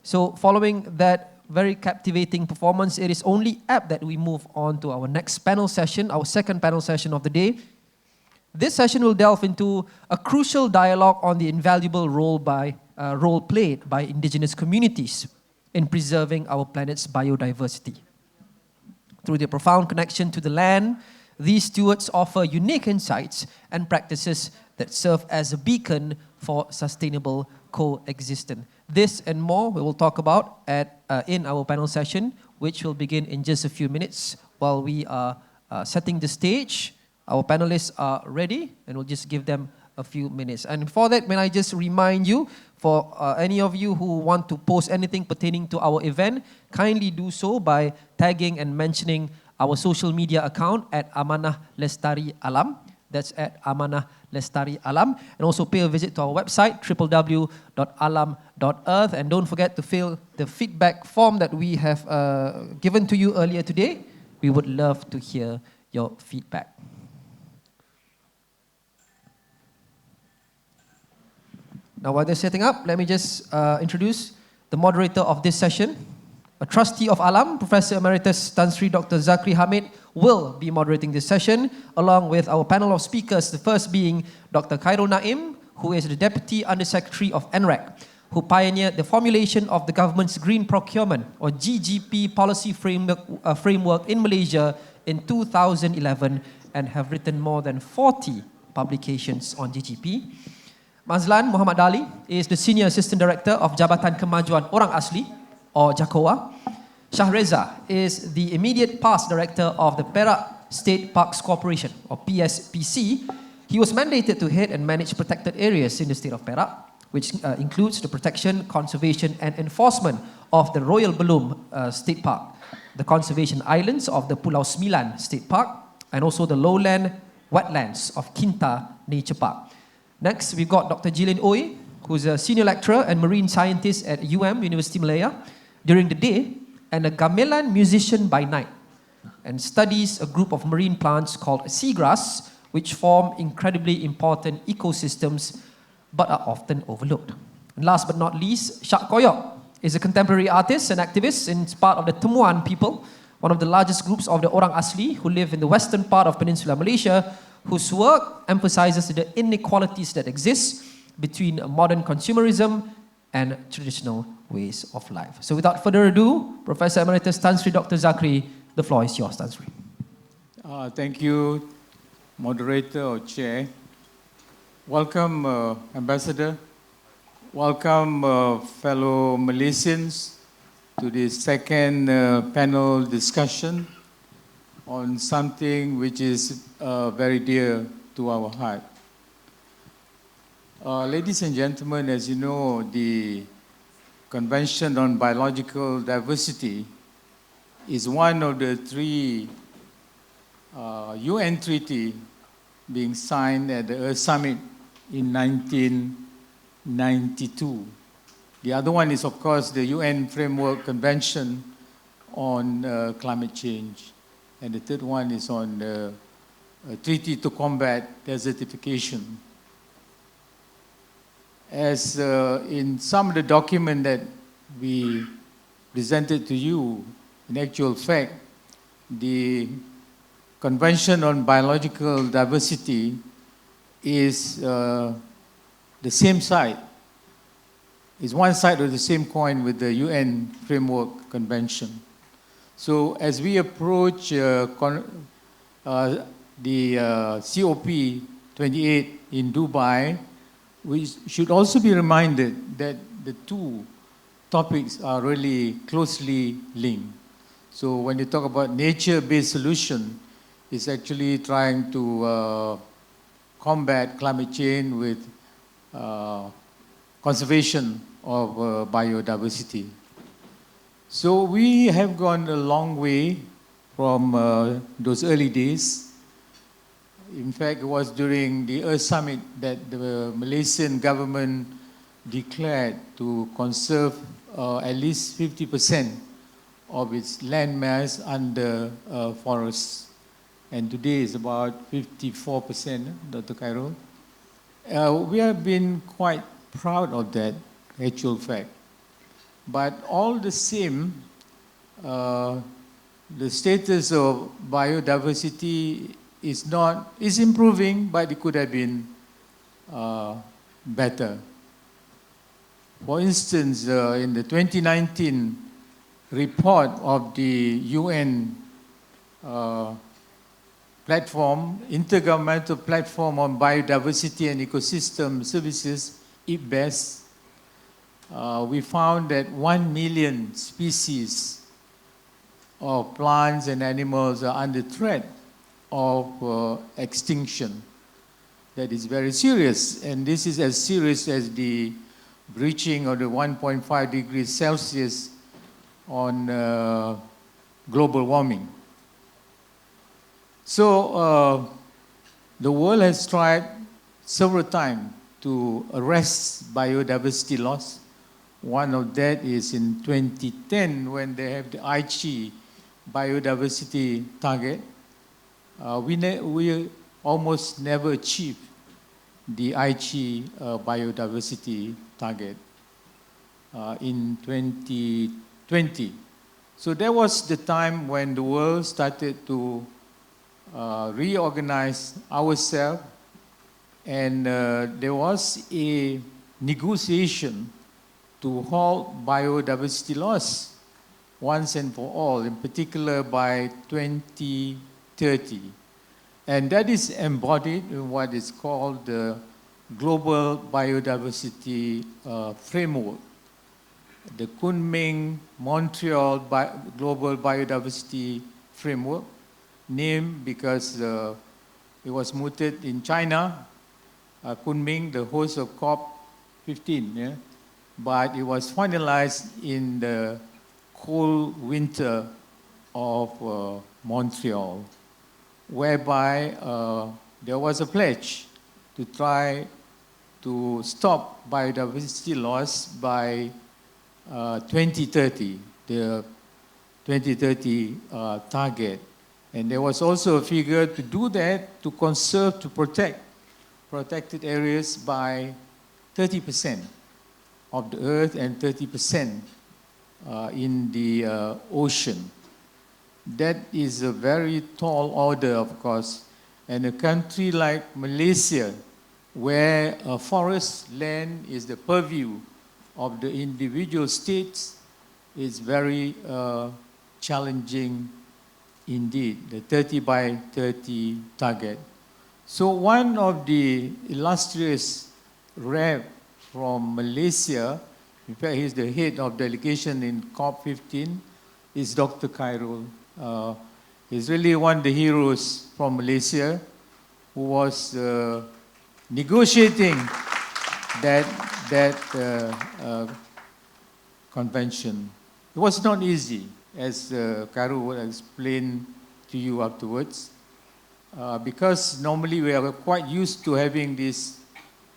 So following that very captivating performance, it is only apt that we move on to our next panel session, our second panel session of the day. This session will delve into a crucial dialogue on the invaluable role played by indigenous communities in preserving our planet's biodiversity. Through their profound connection to the land, these stewards offer unique insights and practices that serve as a beacon for sustainable coexistence. This and more we will talk about in our panel session, which will begin in just a few minutes. While we are setting the stage, our panelists are ready, and we'll just give them a few minutes. And before that, may I just remind you, for any of you who want to post anything pertaining to our event, kindly do so by tagging and mentioning our social media account at Amanah Lestari Alam. That's at Amanah Lestari Alam. And also pay a visit to our website, www.alam.earth. And don't forget to fill the feedback form that we have given to you earlier today. We would love to hear your feedback. Now, while they're setting up, let me just introduce the moderator of this session. A trustee of Alam, Professor Emeritus Tan Sri Dr. Zakri Hamid, will be moderating this session, along with our panel of speakers, the first being Dr. Khairul Naim, who is the Deputy Undersecretary of NRECC, who pioneered the formulation of the government's Green Procurement, or GGP, policy framework in Malaysia in 2011, and have written more than 40 publications on GGP. Mazlan Muhammad Daly is the Senior Assistant Director of Jabatan Kemajuan Orang Asli, or JAKOA. Shah Redza is the immediate past director of the Perak State Parks Corporation, or PSPC. He was mandated to head and manage protected areas in the state of Perak, which includes the protection, conservation, and enforcement of the Royal Belum State Park, the conservation islands of the Pulau Sembilan State Park, and also the lowland wetlands of Kinta Nature Park. Next, we've got Dr. Jilin Oi, who's a senior lecturer and marine scientist at University Malaya during the day, and a gamelan musician by night, and studies a group of marine plants called seagrass, which form incredibly important ecosystems but are often overlooked. And last but not least, Shah is a contemporary artist and activist and is part of the Temuan people, one of the largest groups of the Orang Asli who live in the western part of Peninsular Malaysia, whose work emphasizes the inequalities that exist between modern consumerism and traditional ways of life. So without further ado, Professor Emeritus Tan Sri Dr. Zakri, the floor is yours, Tan Sri. Thank you, Moderator or Chair. Welcome, Ambassador. Welcome, fellow Malaysians, to this second panel discussion on something which is very dear to our heart. Ladies and gentlemen, as you know, the Convention on Biological Diversity is one of the three UN treaty being signed at the Earth Summit in 1992. The other one is, of course, the UN Framework Convention on Climate Change. And the third one is on the Treaty to Combat Desertification. As in some of the document that we presented to you, in actual fact, the Convention on Biological Diversity is the same side, is one side of the same coin with the UN Framework Convention. So as we approach the COP28 in Dubai, we should also be reminded that the two topics are really closely linked. So when you talk about nature-based solution, it's actually trying to combat climate change with conservation of biodiversity. So we have gone a long way from those early days. In fact, it was during the Earth Summit that the Malaysian government declared to conserve at least 50% of its land mass under forests. And today is about 54%, Dr. Khairul. We have been quite proud of that actual fact. But all the same, the status of biodiversity is improving, but it could have been better. For instance, in the 2019 report of the UN platform, Intergovernmental Platform on Biodiversity and Ecosystem Services, IPBES, we found that 1 million species of plants and animals are under threat of extinction. That is very serious, and this is as serious as the breaching of the 1.5 degrees Celsius on global warming. So the world has tried several times to arrest biodiversity loss. One of that is in 2010 when they have the Aichi biodiversity target. We almost never achieved the Aichi biodiversity target in 2020. So that was the time when the world started to reorganize ourselves, and there was a negotiation to halt biodiversity loss once and for all, in particular by 2030. And that is embodied in what is called the Global Biodiversity Framework, the Kunming-Montreal Global Biodiversity Framework, named because it was mooted in China, Kunming, the host of COP15, yeah? But it was finalized in the cold winter of Montreal, whereby there was a pledge to try to stop biodiversity loss by 2030, the 2030 target. And there was also a figure to do that, to conserve, to protect protected areas by 30% of the earth and 30% in the ocean. That is a very tall order, of course. And a country like Malaysia, where forest land is the purview of the individual states, is very challenging indeed, the 30 by 30 target. So one of the illustrious rep from Malaysia, in fact he's the head of delegation in COP15, is Dr. Khairul. He's really one of the heroes from Malaysia who was negotiating that convention. It was not easy, as Khairul will explain to you afterwards, because normally we are quite used to having these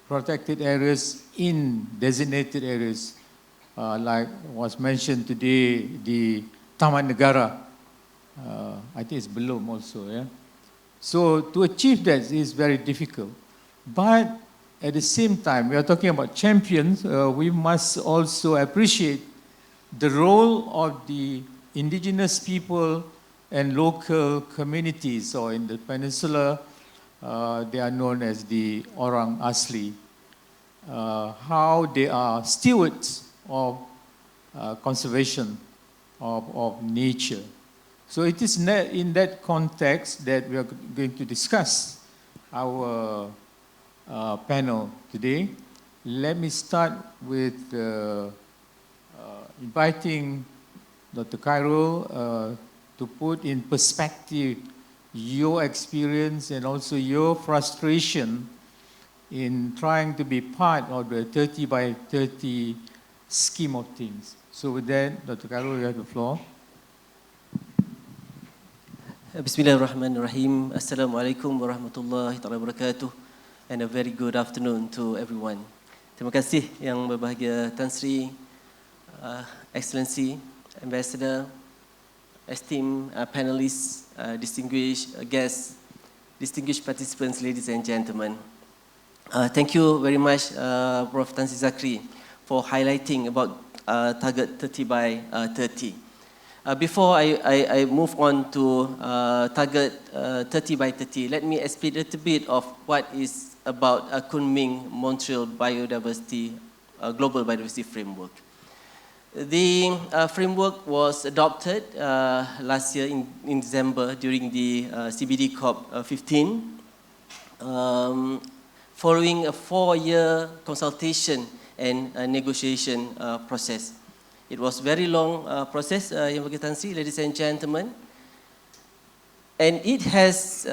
protected areas in designated areas, like was mentioned today, the Taman Negara. I think it's Belum also, yeah? So to achieve that is very difficult. But at the same time, we are talking about champions, we must also appreciate the role of the indigenous people and local communities, or in the peninsula, they are known as the Orang Asli, how they are stewards of conservation of nature. So it is in that context that we are going to discuss our panel today. Let me start with inviting Dr. Khairul to put in perspective your experience and also your frustration in trying to be part of the 30 by 30 scheme of things. So with that, Dr. Khairul, you have the floor. Bismillahirrahmanirrahim. Assalamualaikum warahmatullahi wabarakatuh. And a very good afternoon to everyone. Terima kasih yang berbahagia Tan Sri, Excellency, Ambassador, esteemed panelists, distinguished guests, distinguished participants, ladies and gentlemen. Thank you very much, Prof. Tan Sri Zakri, for highlighting about target 30 by 30. Before I move on to target 30 by 30, let me explain a little bit of what is about Kunming-Montreal Biodiversity, Global Biodiversity Framework. The framework was adopted last year in December during the CBD COP 15, following a 4-year consultation and negotiation process. It was a very long process, Yang Berhormat Tan Sri, ladies and gentlemen. And it has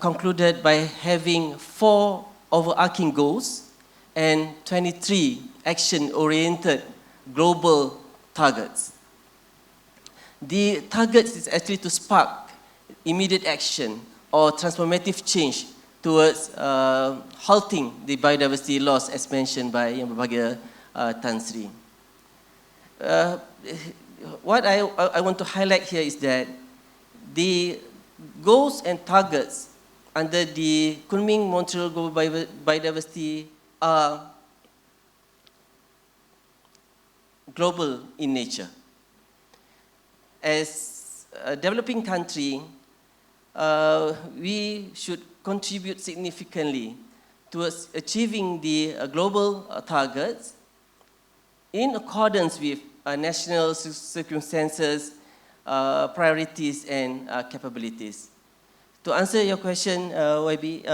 concluded by having 4 overarching goals and 23 action-oriented global targets. The targets is actually to spark immediate action or transformative change towards halting the biodiversity loss as mentioned by Yang Berbahagia Tan Sri. What I want to highlight here is that the goals and targets under the Kunming-Montreal Global Biodiversity are global in nature. As a developing country, we should contribute significantly towards achieving the global targets in accordance with national circumstances, priorities, and capabilities. To answer your question, YB,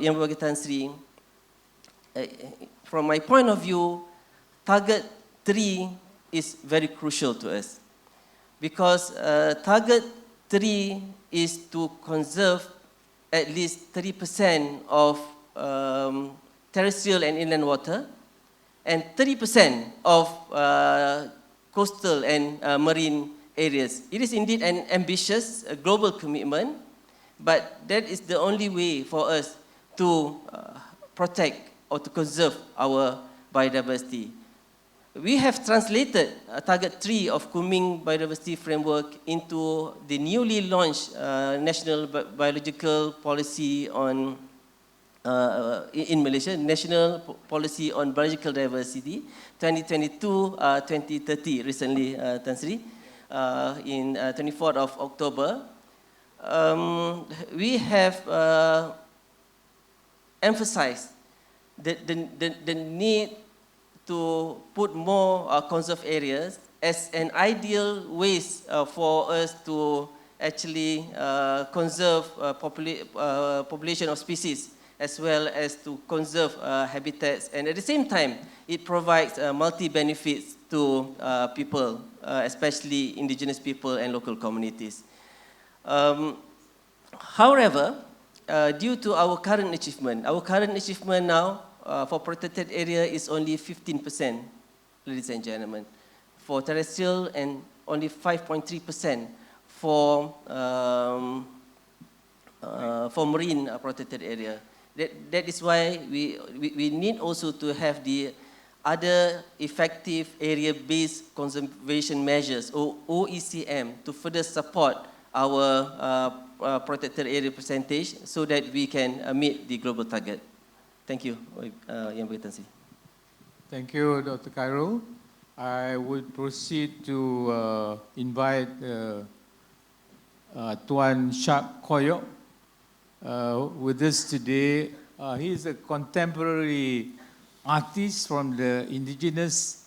Yang Berbahagia Tan Sri, from my point of view, target 3 is very crucial to us because target 3 is to conserve at least 30% of terrestrial and inland water and 30% of coastal and marine areas. It is indeed an ambitious global commitment, but that is the only way for us to protect or to conserve our biodiversity. We have translated target 3 of Kunming Biodiversity Framework into the newly launched National Biological Policy on in Malaysia, National Policy on Biological Diversity 2022-2030 recently, Tan Sri, in 24th of October. We have emphasized the need to put more conserved areas as an ideal ways for us to actually conserve population of species as well as to conserve habitats, and at the same time it provides multi-benefits to people, especially indigenous people and local communities. However, due to our current achievement now for protected area is only 15%, ladies and gentlemen, for terrestrial and only 5.3% for marine protected area. That is why we need also to have the other effective area-based conservation measures, or OECM, to further support our protected area percentage so that we can meet the global target. Thank you, Yang Berhormat Tan Sri. Thank you, Dr. Khairul. I would proceed to invite Tuan Shah with us today. He is a contemporary artist from the Indigenous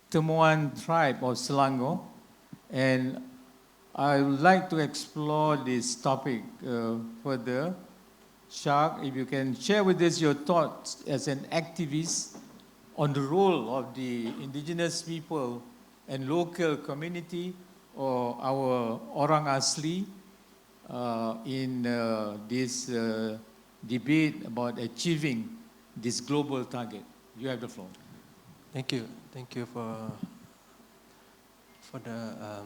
Temuan tribe of Selangor, and I would like to explore this topic further. Shah, if you can share with us your thoughts as an activist on the role of the indigenous people and local community or our Orang Asli in this debate about achieving this global target. You have the floor. Thank you. Thank you for the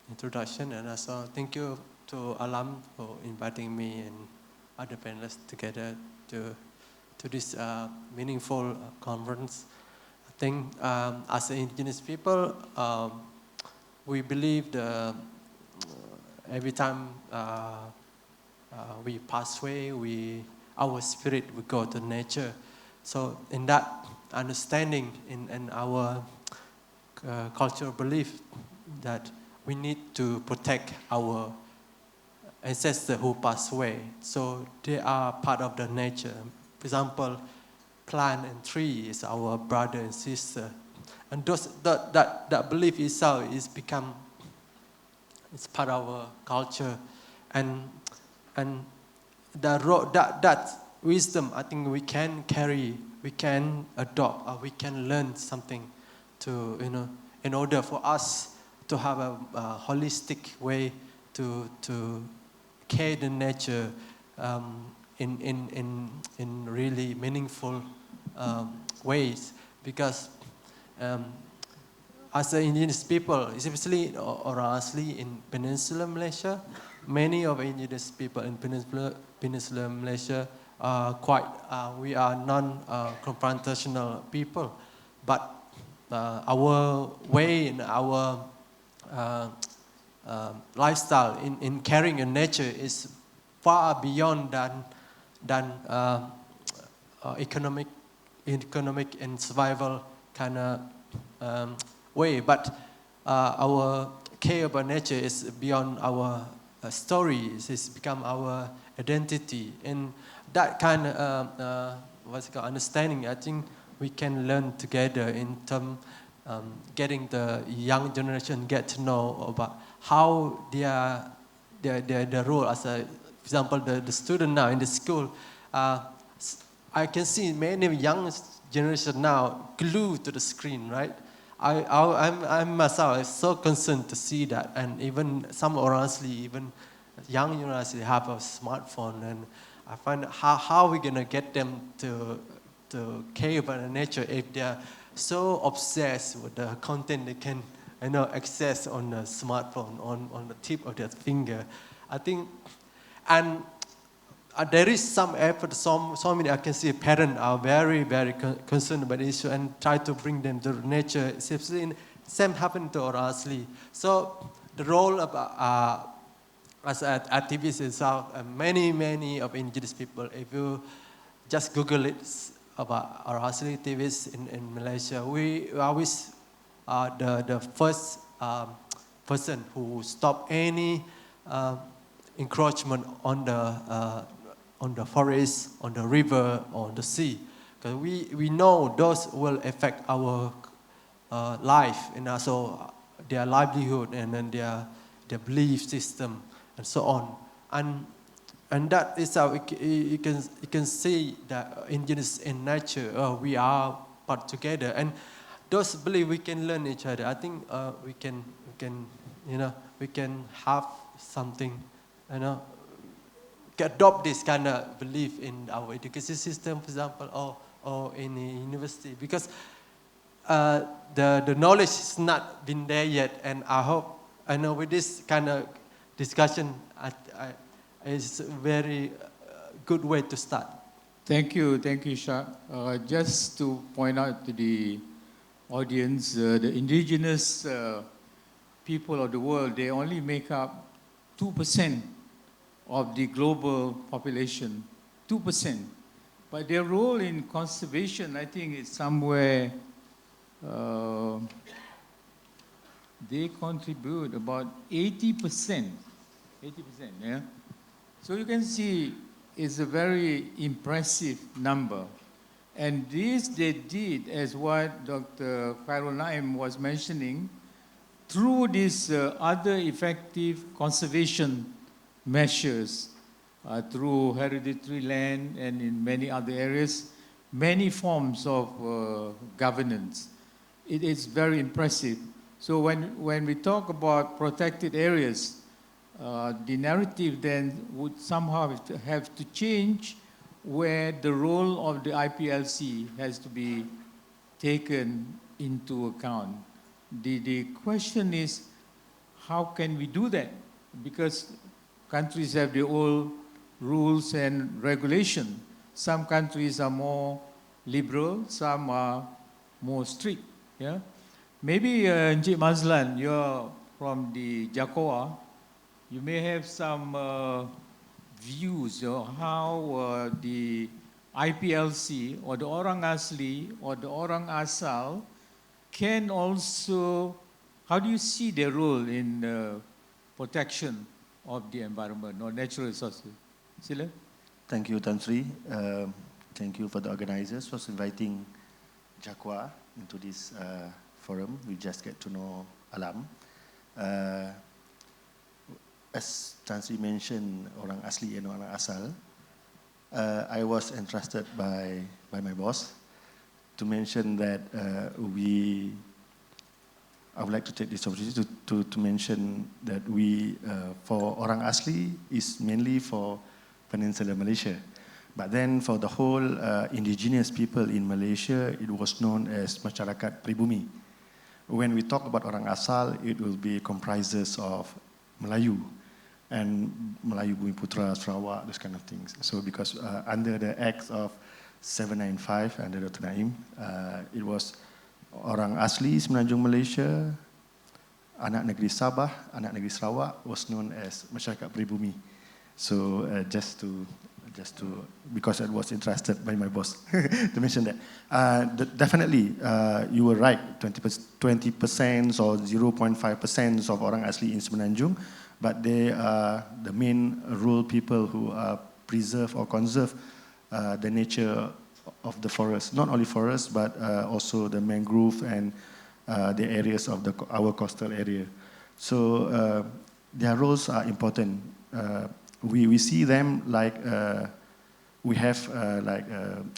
introduction, and also thank you to Alam for inviting me and other panelists together to this meaningful conference. I think as indigenous people, we believe every time we pass away, our spirit will go to nature. So in that understanding, in our cultural belief that we need to protect our ancestors who passed away. So they are part of the nature. For example, plant and tree is our brother and sister. And that belief itself it's part of our culture. And that wisdom, I think we can carry, we can adopt, or we can learn something to, in order for us to have a holistic way to care the nature in really meaningful ways. Because as the indigenous people, especially around Asli in Peninsular Malaysia, many of indigenous people in Peninsular Malaysia are we are non-confrontational people. But our way and our lifestyle in caring in nature is far beyond than economic and survival kind of way. But our care about nature is beyond our stories. It's become our identity. And that kind of understanding, I think we can learn together in terms getting the young generation get to know about how their role as a, for example, the student now in the school. I can see many young generation now glued to the screen, right? I'm myself so concerned to see that, and even some honestly, even young university have a smartphone, and I find how are we gonna get them to care about the nature if they're so obsessed with the content they can access on the smartphone, on the tip of their finger. I think, and there is some effort. So many I can see parents are very, very concerned about the issue and try to bring them to nature. Same happened to Asli. So the role of as activists is many of indigenous people. If you just Google it about our Asli activists in Malaysia, we always are the first person who stop any encroachment on the forest, on the river, on the sea. Because we know those will affect our life and also their livelihood and then their belief system and so on. And that is how you can see that indigenous in nature, we are part together. And those believe we can learn each other. I think we can have something, adopt this kind of belief in our education system, for example, or in the university, because the knowledge has not been there yet. And I know with this kind of discussion, it's a very good way to start. Thank you, Shah. Just to point out to the audience, the indigenous people of the world, they only make up 2% of the global population, 2%. But their role in conservation, I think, is somewhere, they contribute about 80%, yeah? So you can see it's a very impressive number. And this they did, as what Dr. Khairul Naim was mentioning, through these other effective conservation measures, through hereditary land and in many other areas, many forms of governance. It is very impressive. So when we talk about protected areas, the narrative then would somehow have to change, where the role of the IPLC has to be taken into account. The question is, how can we do that? Because countries have their own rules and regulation. Some countries are more liberal, some are more strict. Yeah? Maybe Encik Mazlan, you're from the JAKOA. You may have some views on how the IPLC or the Orang Asli or the Orang Asal can also, how do you see their role in protection of the environment or natural resources? Sila? Thank you, Tan Sri. Thank you for the organizers for inviting JAKOA into this forum. We just get to know alam. As Tan Sri mentioned, orang asli and orang asal, I was entrusted by my boss to mention that I would like to take this opportunity to mention that for orang asli is mainly for Peninsular Malaysia. But then for the whole indigenous people in Malaysia, it was known as Masyarakat Pribumi. When we talk about orang asal, it will be comprises of Melayu and Melayu Bumi Putra, Sarawak, those kind of things. So because under the Act of 795 under Dato Naim, it was orang asli Semenanjung Malaysia, anak negeri Sabah, anak negeri Sarawak was known as Masyarakat Pribumi. So just to because I was entrusted by my boss to mention that. Definitely, you were right, 20% or 0.5% of orang asli in Semenanjung, but they are the main rural people who preserve or conserve the nature of the forest, not only forest, but also the mangrove and the areas of our coastal area. So their roles are important. We see them like we have like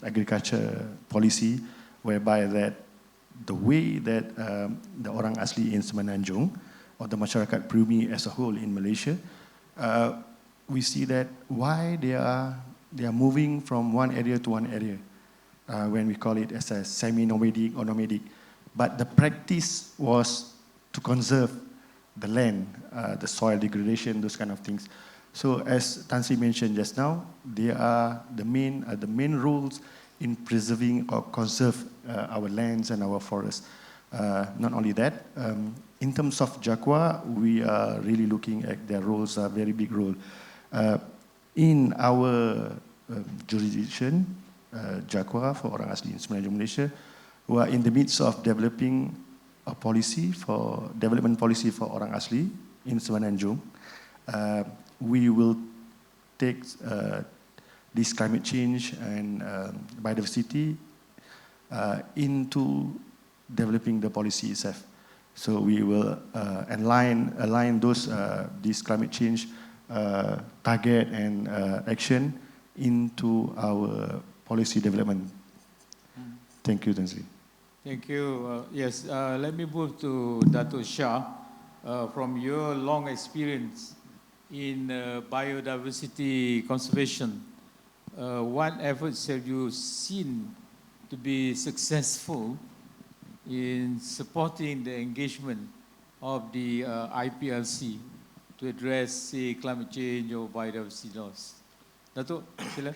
agriculture policy, whereby that the way that the orang asli in Semenanjung or the masyarakat Pribumi as a whole in Malaysia, we see that why they are moving from one area to one area, when we call it as a semi-nomadic or nomadic. But the practice was to conserve the land, the soil degradation, those kind of things. So as Tan Sri mentioned just now, they are the main roles in preserving or conserve our lands and our forests. Not only that, in terms of JAKOA, we are really looking at their roles, a very big role. In our jurisdiction, JAKOA for orang asli in Semenanjung Malaysia, we are in the midst of developing a development policy for orang asli in Semenanjung. We will take this climate change and biodiversity into developing the policy itself. So we will align this climate change target and action into our policy development. Thank you, Tan Sri. Thank you. Yes, let me move to Dato Shah. From your long experience in biodiversity conservation, what efforts have you seen to be successful in supporting the engagement of the IPLC to address, say, climate change or biodiversity loss? Dato, sila.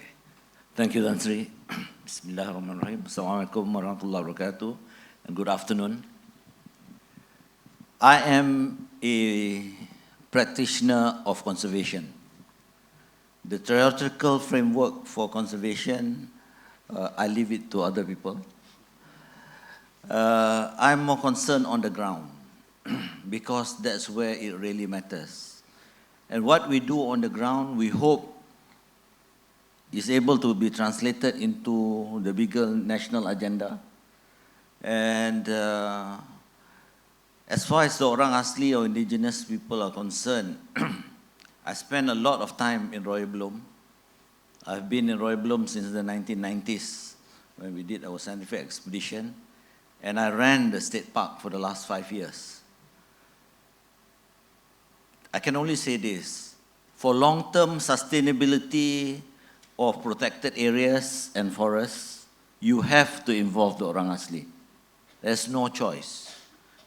Thank you, Tan Sri. Bismillahirrahmanirrahim. Assalamualaikum warahmatullahi wabarakatuh, and good afternoon. I am a practitioner of conservation. The theoretical framework for conservation, I leave it to other people. I'm more concerned on the ground because that's where it really matters. And what we do on the ground, we hope is able to be translated into the bigger national agenda. And as far as the orang asli or indigenous people are concerned, I spent a lot of time in Roy Bloom. I've been in Roy Bloom since the 1990s when we did our scientific expedition. And I ran the state park for the last 5 years. I can only say this: for long-term sustainability of protected areas and forests, you have to involve the orang asli. There's no choice.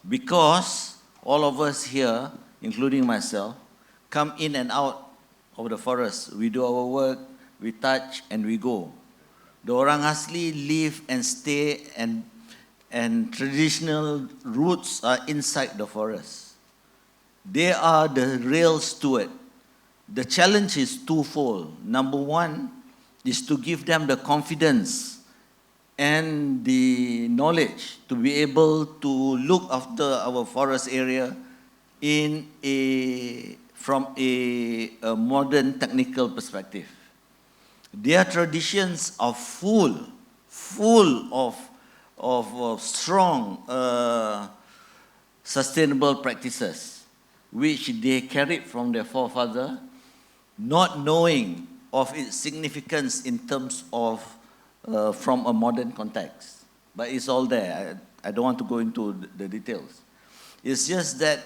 Because all of us here, including myself, come in and out of the forest. We do our work, we touch, and we go. The orang asli live and stay, and traditional roots are inside the forest. They are the real steward. The challenge is twofold. Number one is to give them the confidence and the knowledge to be able to look after our forest area from a modern technical perspective. Their traditions are full of strong sustainable practices, which they carried from their forefather, not knowing of its significance in terms of from a modern context. But it's all there. I don't want to go into the details. It's just that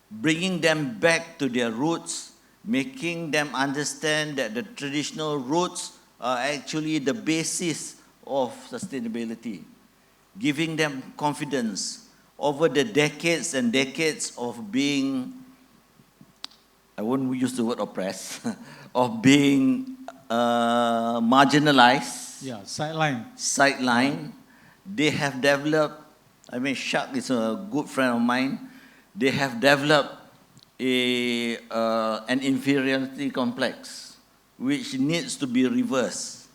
bringing them back to their roots, making them understand that the traditional roots are actually the basis of sustainability, giving them confidence over the decades and decades of being, I won't use the word oppressed, of being marginalized, Yeah, sideline. They have developed, I mean, Shah is a good friend of mine. They have developed an inferiority complex, which needs to be reversed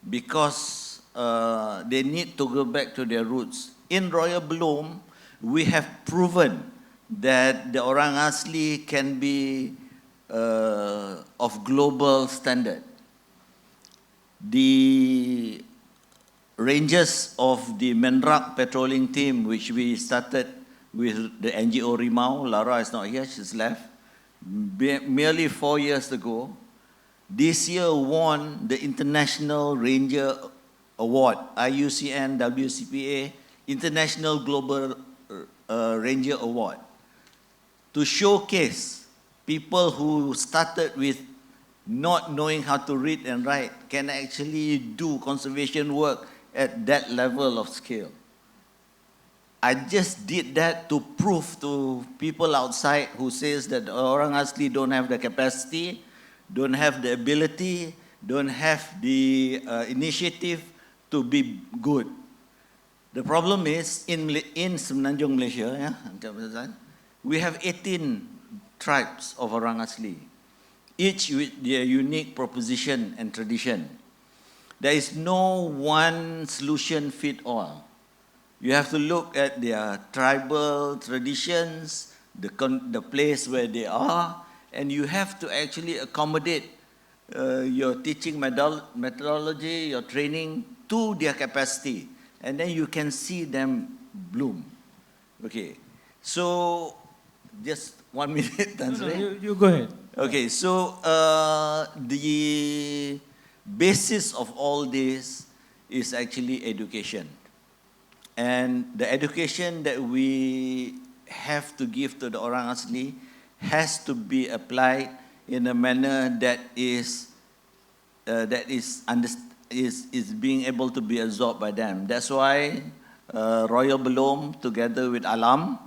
because they need to go back to their roots. In Royal Bloom, we have proven that the Orang Asli can be of global standard. The rangers of the Menrak patrolling team, which we started with the NGO Rimau, Lara is not here, she's left, merely 4 years ago, this year won the International Ranger Award, IUCN WCPA International Global Ranger Award, to showcase people who started with not knowing how to read and write can actually do conservation work at that level of scale. I just did that to prove to people outside who says that Orang Asli don't have the capacity, don't have the ability, don't have the initiative to be good. The problem is in Semenanjung, Malaysia, we have 18 tribes of Orang Asli, each with their unique proposition and tradition. There is no one solution fit all. You have to look at their tribal traditions, the place where they are, and you have to actually accommodate your teaching methodology, your training to their capacity, and then you can see them bloom. Okay, so just 1 minute, Tanzania. No, you go ahead. Okay, so the basis of all this is actually education. And the education that we have to give to the Orang Asli has to be applied in a manner that is being able to be absorbed by them. That's why Royal Bloom, together with Alam,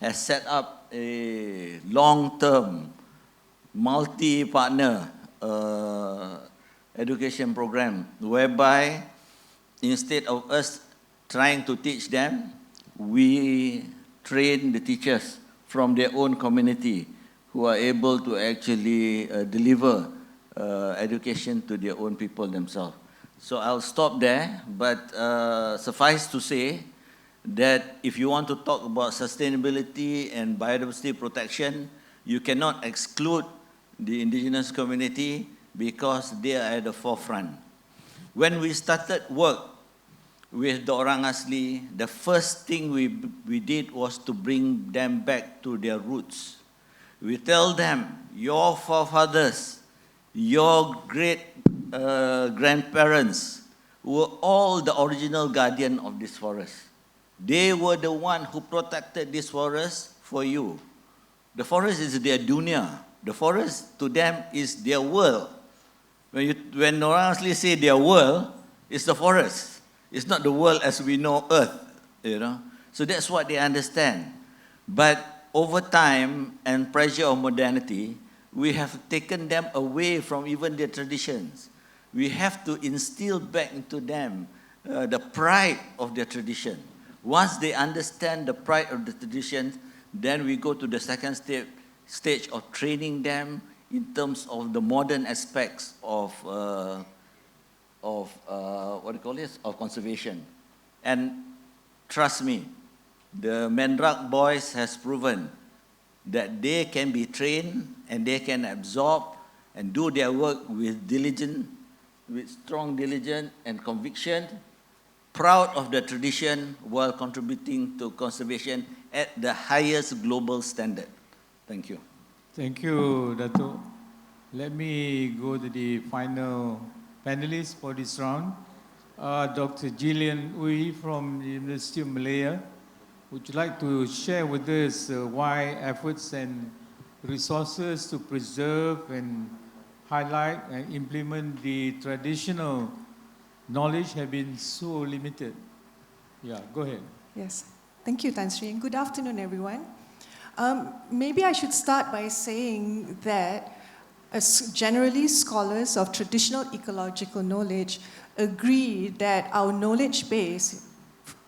has set up a long-term, multi-partner education program, whereby instead of us trying to teach them, we train the teachers from their own community who are able to actually deliver education to their own people themselves. So I'll stop there, but suffice to say that if you want to talk about sustainability and biodiversity protection, you cannot exclude the indigenous community because they are at the forefront. When we started work with the Orang Asli, the first thing we did was to bring them back to their roots. We tell them, your forefathers, your great grandparents were all the original guardian of this forest. They were the one who protected this forest for you. The forest is their dunya. The forest to them is their world. When Orang Asli say their world, it's the forest. It's not the world as we know Earth, you know. So that's what they understand. But over time and pressure of modernity, we have taken them away from even their traditions. We have to instill back into them the pride of their tradition. Once they understand the pride of the tradition, then we go to the second stage of training them in terms of the modern aspects of of of conservation. And trust me, the Mendrak boys has proven that they can be trained and they can absorb and do their work with diligence, with strong diligence and conviction, proud of the tradition while contributing to conservation at the highest global standard. Thank you. Thank you, Dato. Let me go to the final panelists for this round. Dr. Gillian Uy from the University of Malaya. Would you like to share with us why efforts and resources to preserve and highlight and implement the traditional knowledge have been so limited? Yeah, go ahead. Yes, thank you, Tan Sri, and good afternoon, everyone. Maybe I should start by saying that generally scholars of traditional ecological knowledge agree that our knowledge base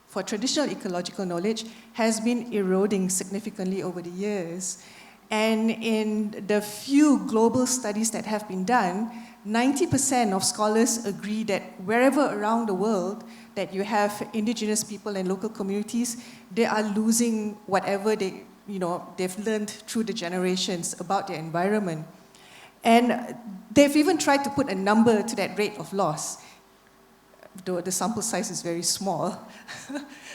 for traditional ecological knowledge has been eroding significantly over the years. And in the few global studies that have been done, 90% of scholars agree that wherever around the world that you have indigenous people and local communities, they are losing whatever they've learned through the generations about their environment. And they've even tried to put a number to that rate of loss, though the sample size is very small.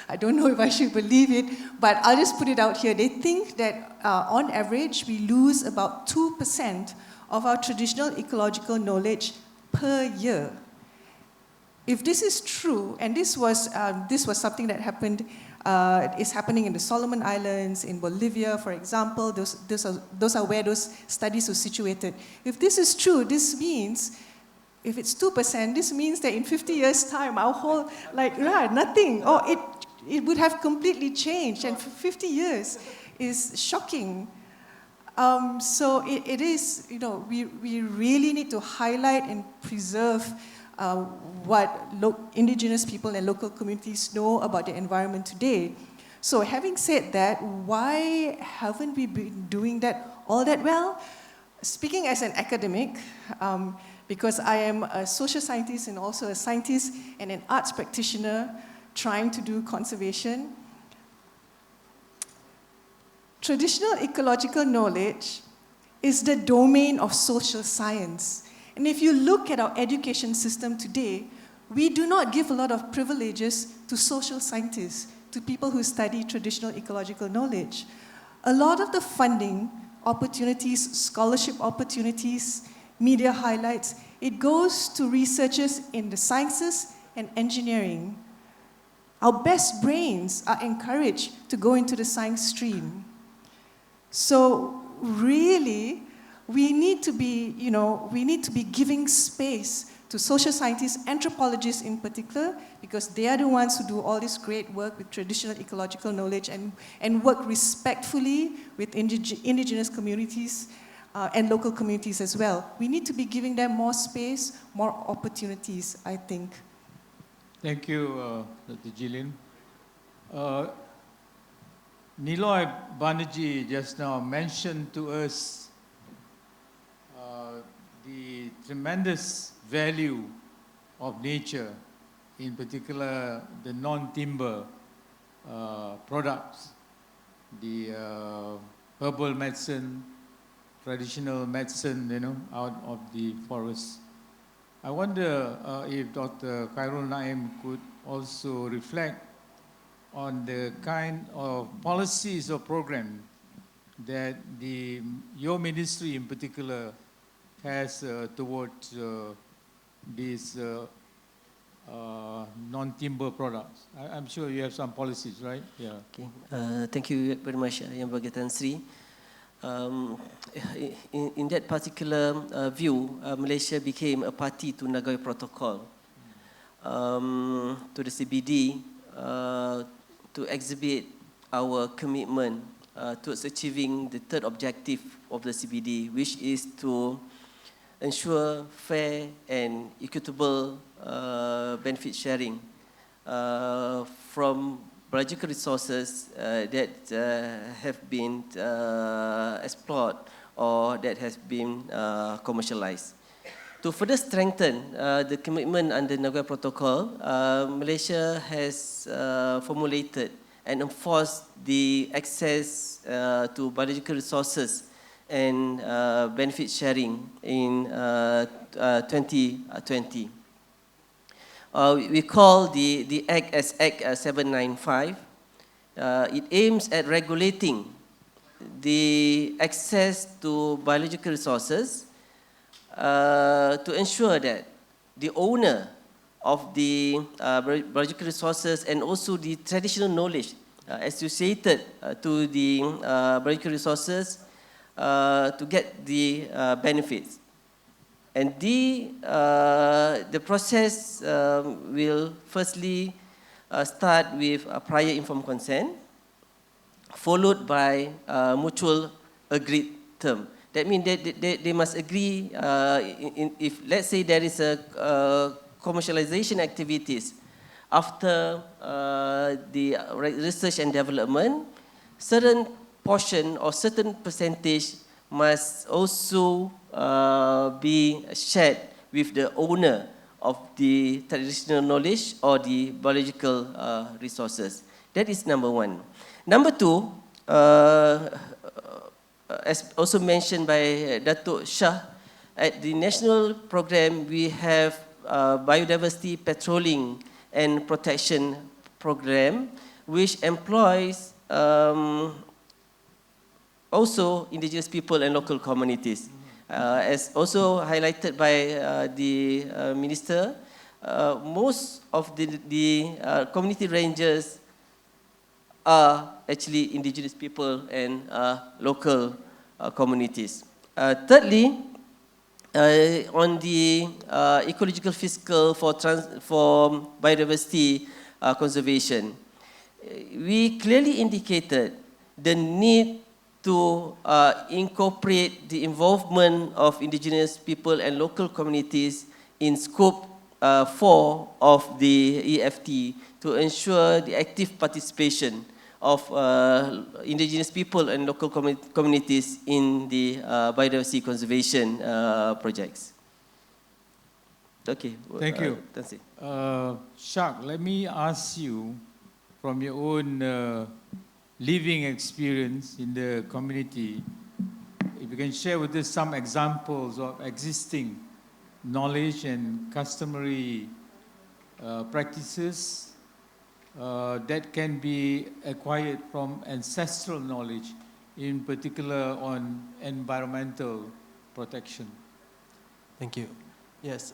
I don't know if I should believe it, but I'll just put it out here. They think that on average, we lose about 2% of our traditional ecological knowledge per year. If this is true, and this was something that happened, is happening in the Solomon Islands, in Bolivia, for example, those are where those studies are situated. If this is true, this means, if it's 2%, this means that in 50 years' time, our whole, nothing, or it would have completely changed, and for 50 years is shocking. So it is, we really need to highlight and preserve what indigenous people and local communities know about the environment today. So having said that, why haven't we been doing that all that well? Speaking as an academic, because I am a social scientist and also a scientist and an arts practitioner trying to do conservation, traditional ecological knowledge is the domain of social science. And if you look at our education system today, we do not give a lot of privileges to social scientists, to people who study traditional ecological knowledge. A lot of the funding opportunities, scholarship opportunities, media highlights, it goes to researchers in the sciences and engineering. Our best brains are encouraged to go into the science stream. So really, we need to be giving space to social scientists, anthropologists in particular, because they are the ones who do all this great work with traditional ecological knowledge and work respectfully with indigenous communities and local communities as well. We need to be giving them more space, more opportunities, I think. Thank you, Dr. Gillian. Niloy Banerjee just now mentioned to us the tremendous value of nature, in particular the non-timber products, the herbal medicine, traditional medicine, out of the forest. I wonder if Dr. Khairul Naim could also reflect on the kind of policies or program that your ministry in particular has towards these non-timber products. I'm sure you have some policies, right? Yeah. Okay. Thank you very much, Yang Bagai Tan Sri. In that particular view, Malaysia became a party to Nagoya Protocol, to the CBD, to exhibit our commitment towards achieving the third objective of the CBD, which is to ensure fair and equitable benefit sharing from biological resources that have been explored or that has been commercialized. To further strengthen the commitment under Nagoya Protocol, Malaysia has formulated and enforced the access to biological resources and benefit sharing in 2020. We call the Act as Act 795. It aims at regulating the access to biological resources to ensure that the owner of the biological resources and also the traditional knowledge associated to the biological resources to get the benefits. And the process will firstly start with a prior informed consent, followed by mutual agreed term. That means they must agree, if let's say there is a commercialization activities after the research and development, certain portion or certain percentage must also be shared with the owner of the traditional knowledge or the biological resources. That is number one. Number two, as also mentioned by Dato Shah, at the national program we have biodiversity patrolling and protection program, which employs also indigenous people and local communities. As also highlighted by the minister, most of the community rangers are actually indigenous people and local communities. Thirdly, on the ecological fiscal for biodiversity conservation, we clearly indicated the need to incorporate the involvement of indigenous people and local communities in scope 4 of the EFT to ensure the active participation of indigenous people and local communities in the biodiversity conservation projects. Okay. Thank you. That's it. Shah, let me ask you from your own living experience in the community, if you can share with us some examples of existing knowledge and customary practices that can be acquired from ancestral knowledge, in particular on environmental protection. Thank you. Yes,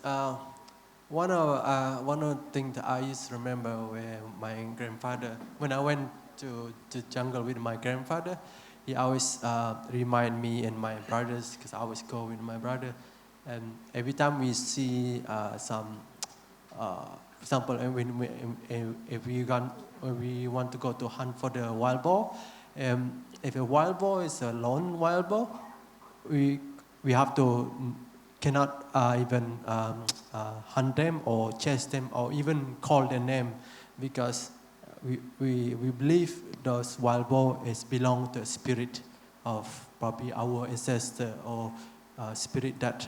one of the things that I used to remember when my grandfather, when I went to the jungle with my grandfather, he always remind me and my brothers, because I always go with my brother, and every time we see some, for example, if we want to go to hunt for the wild boar, if a wild boar is a lone wild boar, we have to cannot even hunt them or chase them or even call their name, because we believe those wild boar belong to a spirit of probably our ancestor or spirit that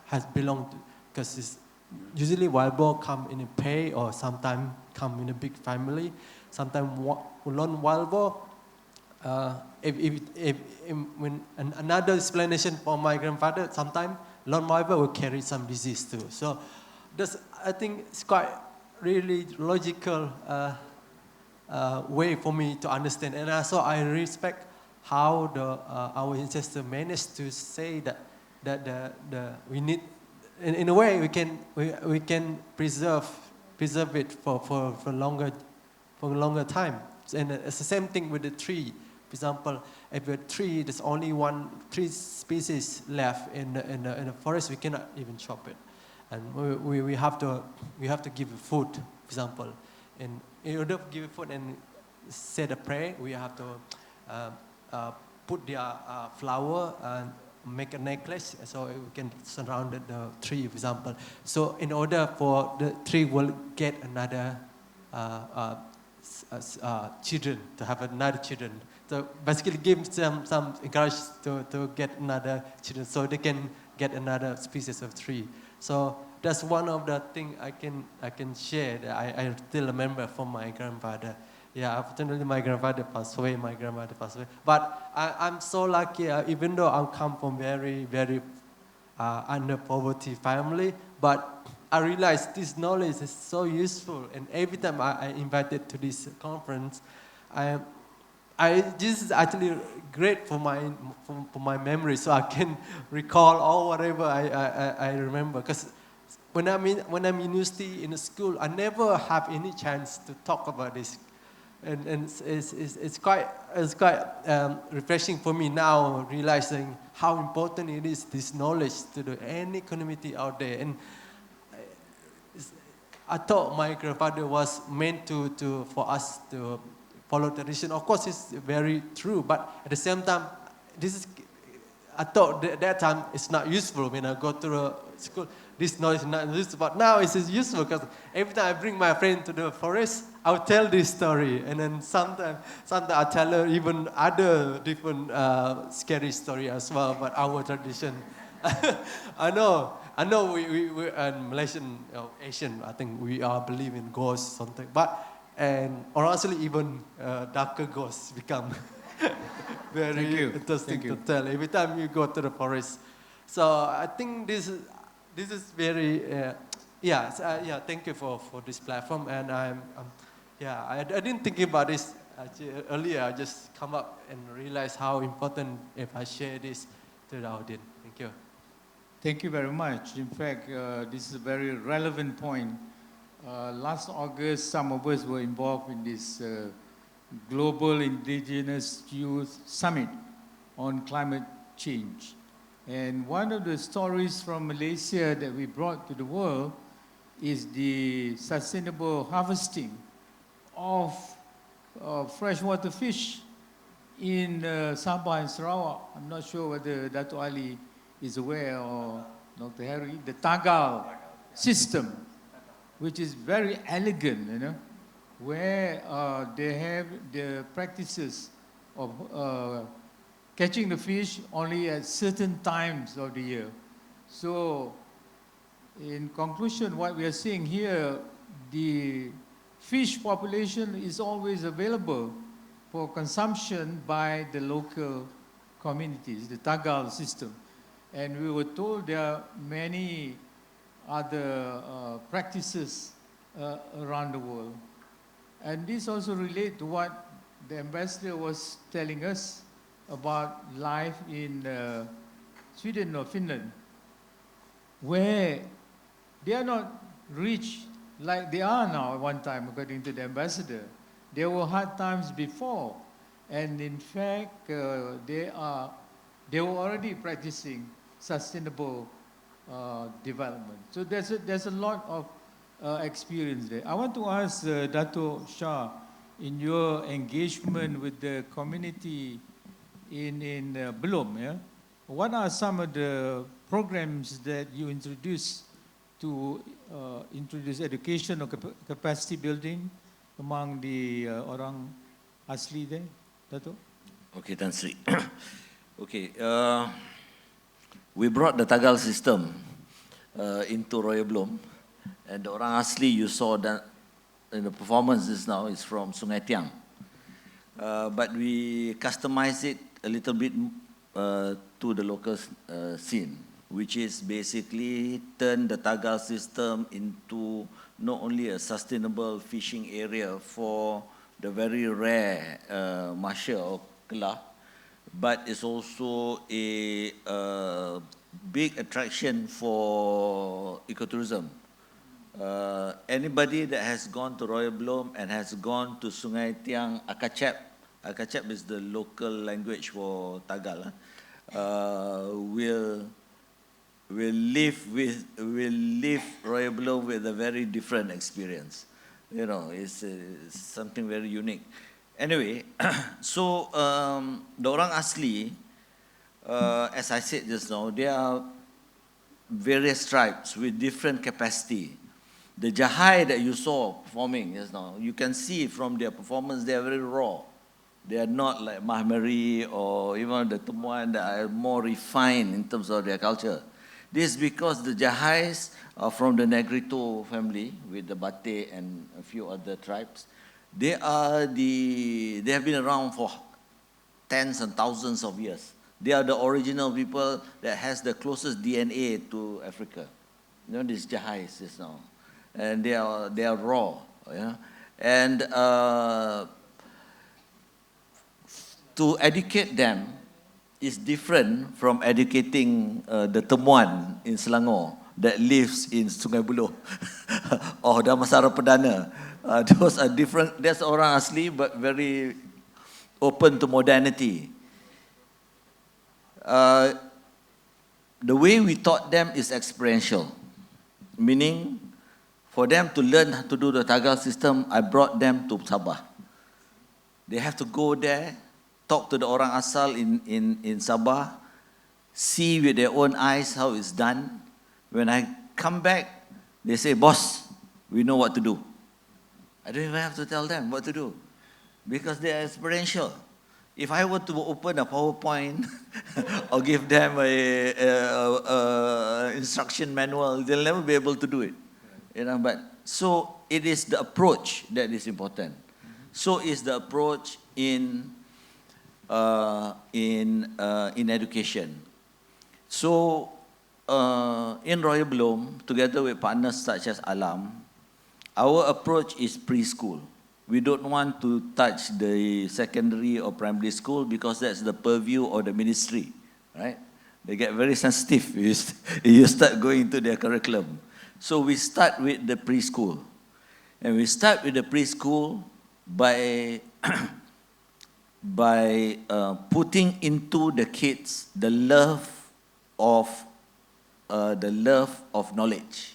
has belonged, because usually wild boar come in a pair or sometimes come in a big family. Sometimes lone wild boar. When another explanation for my grandfather, sometimes lone wild boar will carry some disease too. So this, I think, it's quite really logical way for me to understand, and also I respect how our ancestors managed to say that we need, in a way we can preserve it for longer time. And it's the same thing with the tree. For example, if a tree, there's only one tree species left in the forest, we cannot even chop it, and we have to give it food. For example, and in order to give it food and say the prayer, we have to put the flower and make a necklace, so we can surround the tree, for example. So in order for the tree will get another children, to have another children. So basically give some encourage to get another children, so they can get another species of tree. So that's one of the things I can share that I still remember from my grandfather. Yeah, unfortunately my grandfather passed away, my grandmother passed away. But I'm so lucky, even though I come from very, very under poverty family, but I realized this knowledge is so useful. And every time I invited to this conference, this is actually great for my memory, so I can recall all whatever I remember. Because when I'm in university, in the school, I never have any chance to talk about this. And it's quite refreshing for me now, realizing how important it is, this knowledge to any community out there. And I thought my grandfather was meant for us to follow tradition. Of course, it's very true, but at the same time, I thought that time it's not useful when I go to the school. This knowledge is not useful, but now it's useful because every time I bring my friend to the forest, I'll tell this story, and then sometimes I tell her even other different scary story as well about our tradition. I know we're Malaysian, Asian. I think we are believe in ghosts something, or actually even darker ghosts become very interesting to tell every time you go to the forest. So I think this is very thank you for this platform, and I didn't think about this actually earlier. I just come up and realize how important if I share this to the audience. Thank you. Thank you very much. In fact, this is a very relevant point. Last August, some of us were involved in this Global Indigenous Youth Summit on climate change. And one of the stories from Malaysia that we brought to the world is the sustainable harvesting of freshwater fish in Sabah and Sarawak. I'm not sure whether Dato Ali is aware, or Dr. Harry, the Tagal system, which is very elegant, where they have the practices of catching the fish only at certain times of the year. So, in conclusion, what we are seeing here, the fish population is always available for consumption by the local communities, the Tagal system. And we were told there are many other practices around the world. And this also relates to what the ambassador was telling us about life in Sweden or Finland, where they are not rich like they are now at one time, according to the ambassador. There were hard times before, and in fact, they were already practicing sustainable development. So there's a lot of experience there. I want to ask Dato Shah, in your engagement with the community in Belum, what are some of the programs that you introduce to introduce education or capacity building among the orang Asli there, Dato? Okay, Tan Sri. Okay, we brought the Tagal system into Royal Belum, and the orang Asli you saw that in the performances now is from Sungai Tiang, but we customized it a little bit to the local scene, which is basically turn the Tagal system into not only a sustainable fishing area for the very rare masha or kelah, but it's also a big attraction for ecotourism. Anybody that has gone to Royal Belum and has gone to Sungai Tiang, Akacap is the local language for Tagal, will leave Royal Belum with a very different experience. It's something very unique. Anyway, so the orang Asli, as I said just now, there are various tribes with different capacity. The Jahai that you saw performing just now, you can see from their performance, they are very raw. They are not like Mahmeri or even the Temuan that are more refined in terms of their culture. This is because the Jahais are from the Negrito family with the Bate and a few other tribes. They have been around for tens and thousands of years. They are the original people that has the closest DNA to Africa. You know, these Jahais is now, and they are raw. Yeah? And to educate them is different from educating the Temuan in Selangor that lives in Sungai Buloh or Damansara Perdana. Those are different. That's orang asli, but very open to modernity. The way we taught them is experiential, meaning for them to learn how to do the Tagal system, I brought them to Sabah. They have to go there, talk to the orang asal in Sabah, see with their own eyes how it's done. When I come back, they say, boss, we know what to do. I don't even have to tell them what to do because they are experiential. If I were to open a PowerPoint or give them a instruction manual, they'll never be able to do it. You know, but so it is the approach that is important. So is the approach in education. So in Royal Bloom, together with partners such as Alam, our approach is preschool. We don't want to touch the secondary or primary school because that's the purview of the ministry, right? They get very sensitive if you start going to their curriculum. So we start with the preschool. And we start with the preschool by putting into the kids the love of knowledge.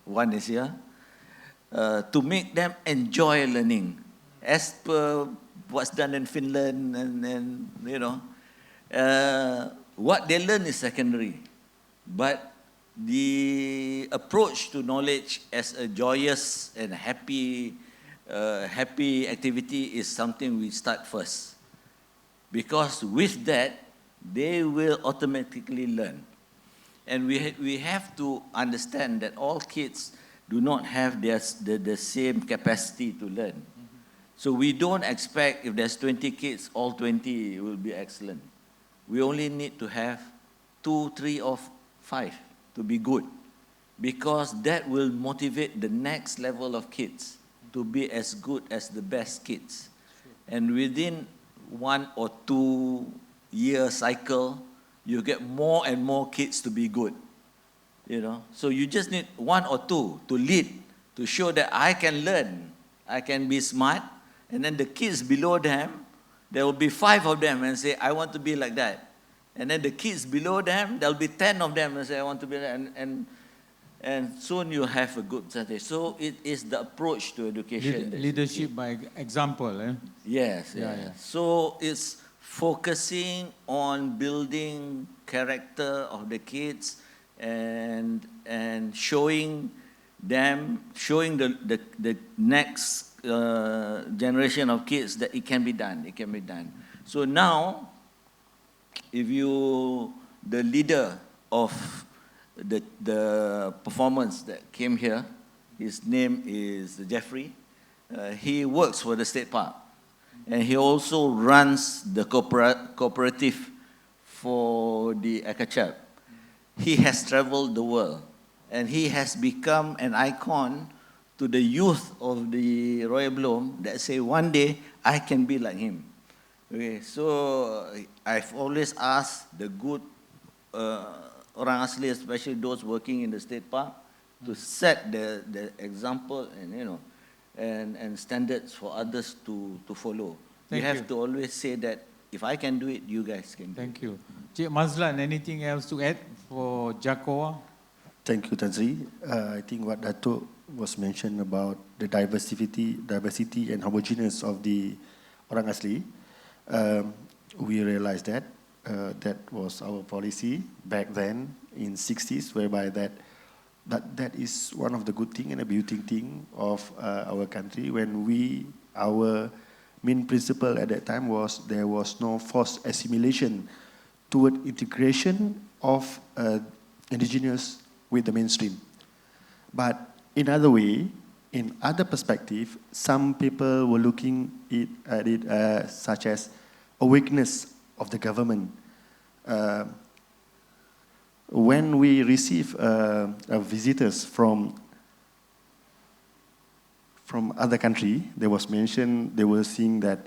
One is here. To make them enjoy learning, as per what's done in Finland, and you know, what they learn is secondary, but the approach to knowledge as a joyous and happy activity is something we start first, because with that they will automatically learn, and we have to understand that all kids do not have the same capacity to learn. So we don't expect if there's 20 kids, all 20 will be excellent. We only need to have 2, 3, or 5 to be good, because that will motivate the next level of kids to be as good as the best kids. And within 1 or 2 year cycle, you get more and more kids to be good. You know, so you just need 1 or 2 to lead, to show that I can learn, I can be smart, and then the kids below them, there will be 5 of them and say, I want to be like that. And then the kids below them, there will be 10 of them and say, I want to be like that. And soon you have a good strategy. So it is the approach to education. Leadership by example. Eh? Yes, Yeah, yes. yeah. So it's focusing on building character of the kids, and showing the next generation of kids that it can be done. It can be done. So now, if the leader of the performance that came here, his name is Jeffrey. He works for the state park, and he also runs the cooperative for the Akachap. He has traveled the world, and he has become an icon to the youth of the Royal Bloom that say, one day I can be like him. Okay, so I've always asked the good orang asli, especially those working in the state park, to set the example and and standards for others to follow. You have to always say that if I can do it, you guys can do it. Thank you. Cik Mazlan, anything else to add for JAKOA? Thank you, Tan Sri. I think what Dato was mentioned about the diversity and homogeneous of the orang asli, we realized that that was our policy back then in 60s, whereby that is one of the good thing and a beauty thing of our country, when our main principle at that time was there was no forced assimilation toward integration of indigenous with the mainstream. But in other way, in other perspective, some people were looking at it such as a weakness of the government. When we receive visitors from other country, there was mentioned, they were seeing that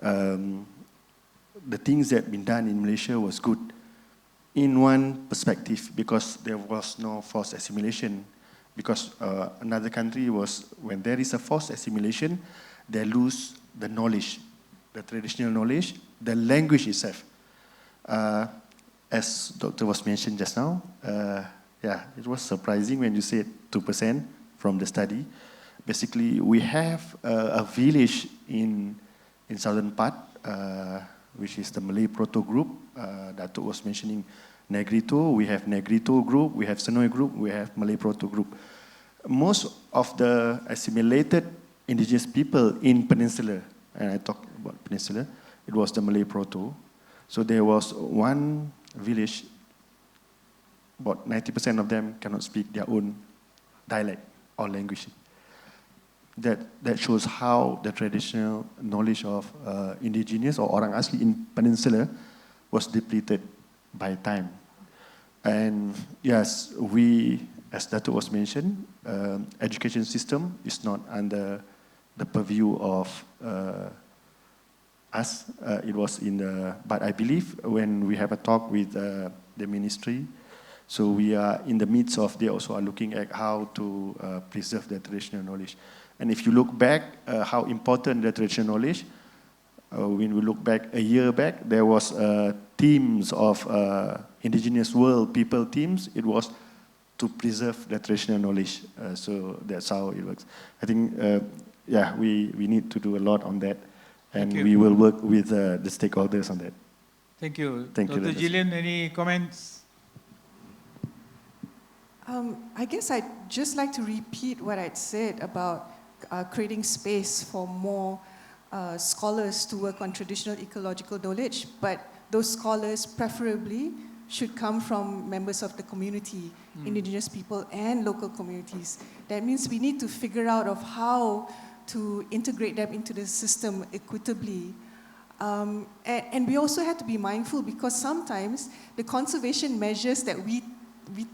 the things that been done in Malaysia was good in one perspective because there was no forced assimilation. Because another country was, when there is a forced assimilation, they lose the knowledge, the traditional knowledge, the language itself. As Doctor was mentioned just now, yeah, it was surprising when you said 2% from the study. Basically, we have a village in southern part, which is the Malay Proto group. Dato was mentioning Negrito. We have Negrito group, we have Senoi group, we have Malay Proto group. Most of the assimilated indigenous people in Peninsula, and I talk about Peninsula, it was the Malay Proto. So there was one village, about 90% of them cannot speak their own dialect or language. That shows how the traditional knowledge of indigenous or orang asli in Peninsula was depleted by time. And yes, we, as Dato was mentioned, education system is not under the purview of us. It was in the, but I believe when we have a talk with the ministry, so we are in the midst of, they also are looking at how to preserve the traditional knowledge. And if you look back, how important the traditional knowledge, when we look back a year back, there was teams of indigenous world people teams. It was to preserve the traditional knowledge. So that's how it works. I think, yeah, we need to do a lot on that. And we will work with the stakeholders on that. Thank you. Thank you. Dr. Gillian, any comments? I guess I'd just like to repeat what I'd said about creating space for more scholars to work on traditional ecological knowledge, but those scholars preferably should come from members of the community, indigenous people and local communities. That means we need to figure out of how to integrate them into the system equitably. And we also have to be mindful because sometimes the conservation measures that we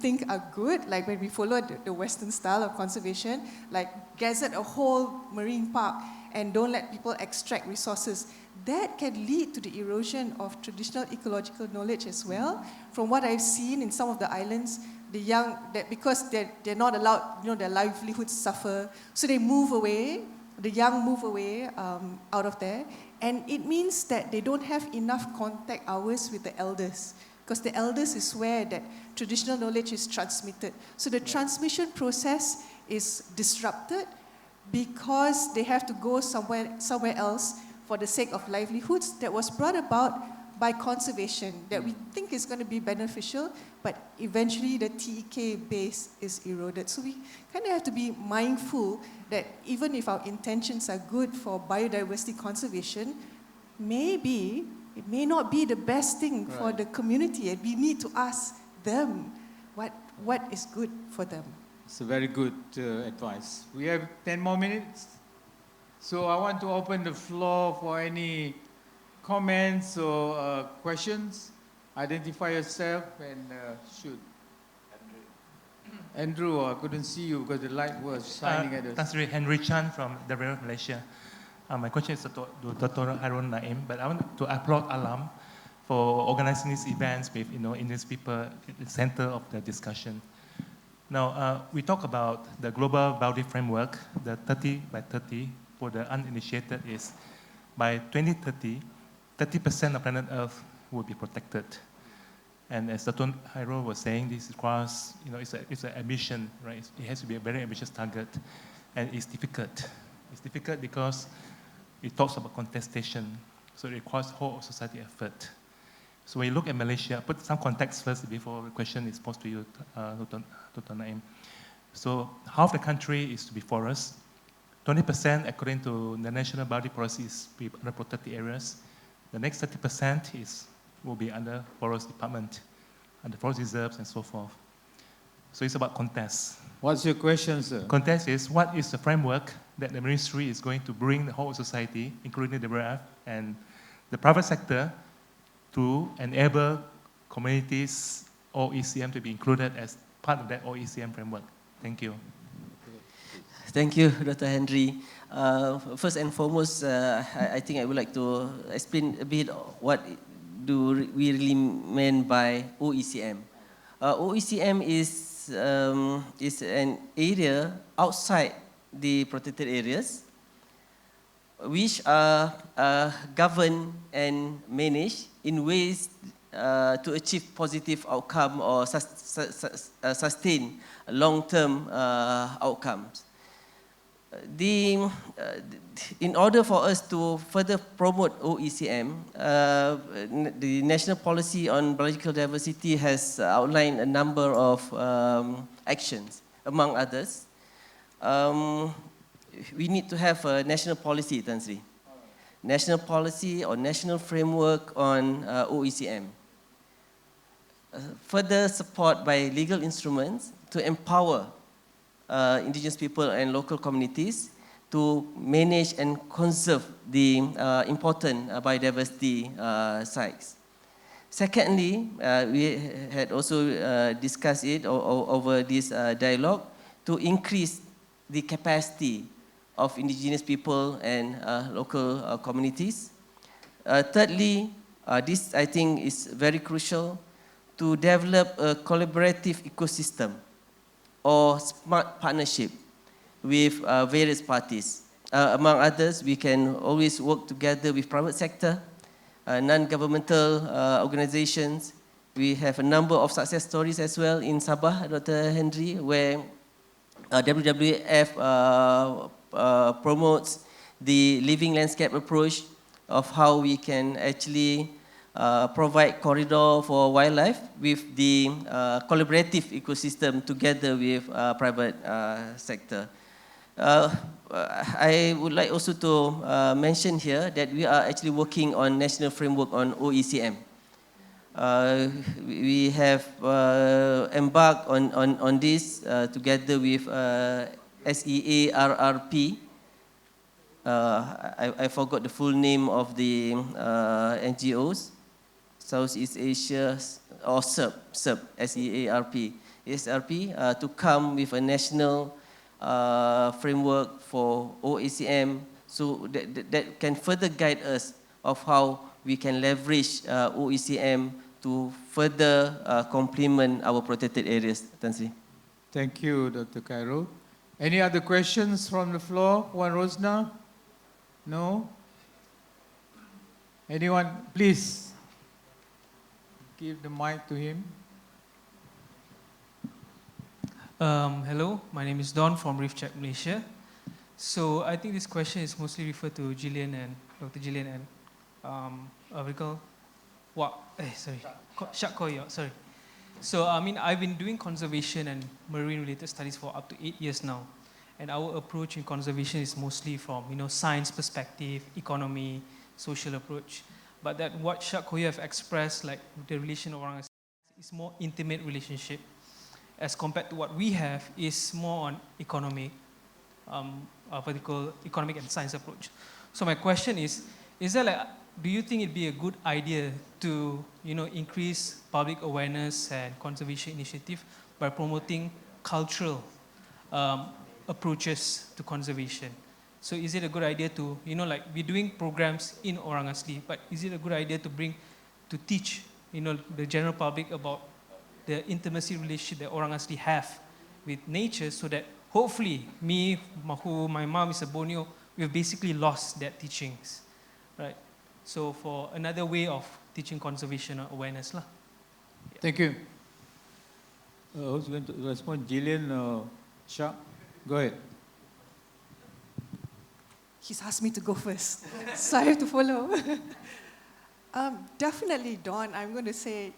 think are good, like when we follow the Western style of conservation, like gazette a whole marine park and don't let people extract resources, that can lead to the erosion of traditional ecological knowledge as well. From what I've seen in some of the islands, the young, because they're not allowed, their livelihoods suffer, so they move away, the young move away out of there, and it means that they don't have enough contact hours with the elders, because the elders is where that traditional knowledge is transmitted. So the transmission process is disrupted because they have to go somewhere else for the sake of livelihoods that was brought about by conservation that we think is going to be beneficial, but eventually the TEK base is eroded. So we kind of have to be mindful that even if our intentions are good for biodiversity conservation, maybe it may not be the best thing for the community, and we need to ask them what is good for them. It's a very good advice. We have 10 more minutes. So I want to open the floor for any comments or questions. Identify yourself and shoot. Andrew, I couldn't see you because the light was shining at us. Trustee Henry Chan from the Republic of Malaysia. My question is to Dr. Khairul Naim, but I want to applaud ALAM for organizing these events with indigenous people at the center of the discussion. Now, we talk about the global boundary framework, the 30 by 30 for the uninitiated is by 2030, 30% of planet Earth will be protected. And as Dr. Khairul was saying, this requires, it's an ambition, right? It has to be a very ambitious target, and it's difficult. It's difficult because it talks about contestation, so it requires whole society effort. So when you look at Malaysia, put some context first before the question is posed to you, Dr. Naim. So half the country is to be forest. 20% according to the national boundary policy is under protected areas. The next 30% will be under forest department. and the forest reserves and so forth. So it's about context. What's your question, sir? Context is what is the framework that the ministry is going to bring the whole society, including the WWF and the private sector, to enable communities or ECM to be included as part of that OECM framework. Thank you. Thank you, Dr. Henry. First and foremost, I think I would like to explain a bit what do we really mean by OECM. OECM is an area outside the protected areas, which are governed and managed in ways to achieve positive outcome or sustain long-term outcomes. In order for us to further promote OECM, the National Policy on Biological Diversity has outlined a number of actions. Among others, we need to have a national policy, Tan Sri. National policy or national framework on OECM. Further support by legal instruments to empower indigenous people and local communities to manage and conserve the important biodiversity sites. Secondly, we had also discussed it over this dialogue to increase the capacity of indigenous people and local communities. Thirdly, this I think is very crucial, to develop a collaborative ecosystem or smart partnership with various parties. Among others, we can always work together with private sector, non-governmental organizations. We have a number of success stories as well in Sabah, Dr. Henry, where WWF promotes the living landscape approach of how we can actually provide corridor for wildlife with the collaborative ecosystem together with private sector. I would like also to mention here that we are actually working on national framework on OECM. We have embarked on this together with SEARRP. I forgot the full name of the NGOs. Southeast Asia, or SERP, SEARP, to come with a national framework for OECM, so that can further guide us of how we can leverage OECM to further complement our protected areas. Thank you, Dr. Khairul. Any other questions from the floor? Puan Rosna? No? Anyone? Please. Give the mic to him. Hello, my name is Don from Reef Check Malaysia. So I think this question is mostly referred to Gillian and Dr. Gillian and Shah, sorry. So I mean, I've been doing conservation and marine-related studies for up to 8 years now, and our approach in conservation is mostly from science perspective, economy, social approach. But that what Shah have expressed, like the relation of orang is more intimate relationship, as compared to what we have is more on economic, particular economic and science approach. So my question is there do you think it'd be a good idea to increase public awareness and conservation initiative by promoting cultural approaches to conservation? So is it a good idea to, we're doing programs in Orang Asli, but is it a good idea to teach, the general public about the intimacy relationship that Orang Asli have with nature, so that hopefully my mom is a Borneo, we've basically lost that teachings, right? So for another way of teaching conservation awareness lah. Yeah. Thank you. Who's going to respond? Gillian or Shah? Go ahead. He's asked me to go first, so I have to follow. Definitely, Dawn, I'm going to say